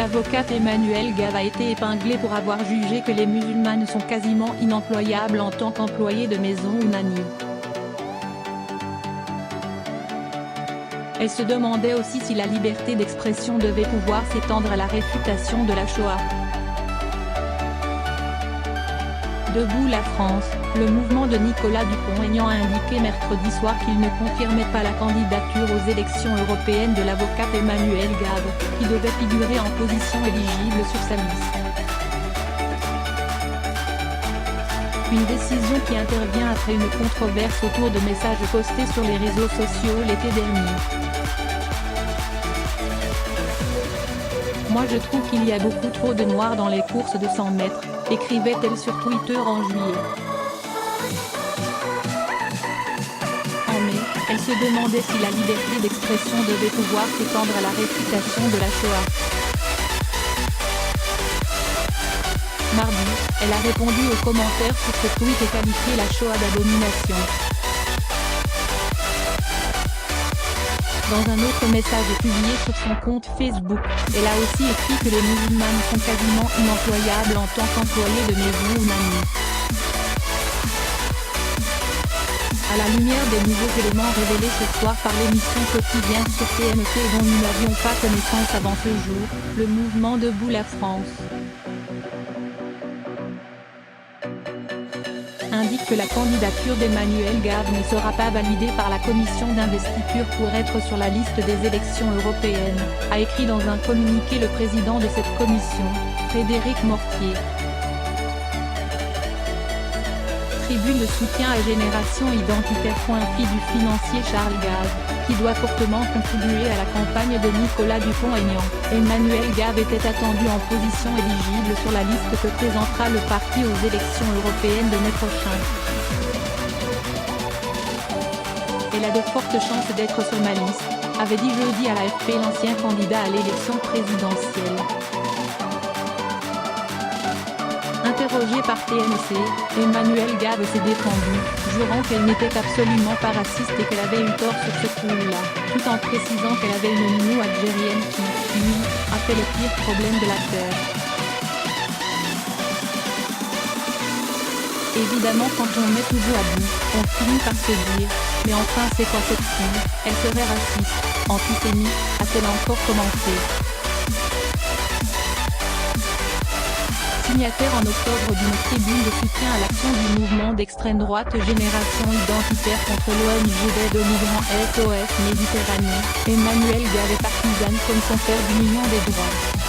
L'avocate Emmanuelle Gave a été épinglée pour avoir jugé que les musulmanes sont quasiment inemployables en tant qu'employés de maison ou nannies. Elle se demandait aussi si la liberté d'expression devait pouvoir s'étendre à la réfutation de la Shoah. Debout la France, le mouvement de Nicolas Dupont-Aignan a indiqué mercredi soir qu'il ne confirmait pas la candidature aux élections européennes de l'avocate Emmanuelle Gave, qui devait figurer en position éligible sur sa liste. Une décision qui intervient après une controverse autour de messages postés sur les réseaux sociaux l'été dernier. Moi je trouve qu'il y a beaucoup trop de noirs dans les courses de 100 mètres, écrivait-elle sur Twitter en juillet. En mai, elle se demandait si la liberté d'expression devait pouvoir s'étendre à la réfutation de la Shoah. Mardi, elle a répondu aux commentaires sur ce tweet et qualifié la Shoah d'abomination. Dans un autre message publié sur son compte Facebook, elle a aussi écrit que les musulmanes sont quasiment inemployables en tant qu'employés de maison ou nannies. À la lumière des nouveaux éléments révélés ce soir par l'émission quotidienne sur TMC dont nous n'avions pas connaissance avant ce jour, le mouvement Debout la France indique que la candidature d'Emmanuelle Gave ne sera pas validée par la commission d'investiture pour être sur la liste des élections européennes, a écrit dans un communiqué le président de cette commission, Frédéric Mortier. Tribune de soutien à Génération Identitaire. Fille du financier Charles Gave, qui doit fortement contribuer à la campagne de Nicolas Dupont-Aignan, Emmanuelle Gave était attendue en position éligible sur la liste que présentera le parti aux élections européennes de mai prochain. Elle a de fortes chances d'être sur ma liste, avait dit jeudi à l'AFP l'ancien candidat à l'élection présidentielle. Interrogée par TMC, Emmanuelle Gave s'est défendue, jurant qu'elle n'était absolument pas raciste et qu'elle avait eu tort sur ce coup-là, tout en précisant qu'elle avait une nounou algérienne qui, lui, a fait le pire problème de la Terre. Évidemment quand on met tout bout à bout, on finit par se dire, mais enfin c'est quoi cette fille, elle serait raciste, antisémite, a-t-elle encore commencé. Signataire en octobre d'une tribune de soutien à l'action du mouvement d'extrême droite Génération Identitaire contre l'ONG d'aide aux migrants SOS Méditerranée, Emmanuelle Gave est partisane comme son père d'Union des droits.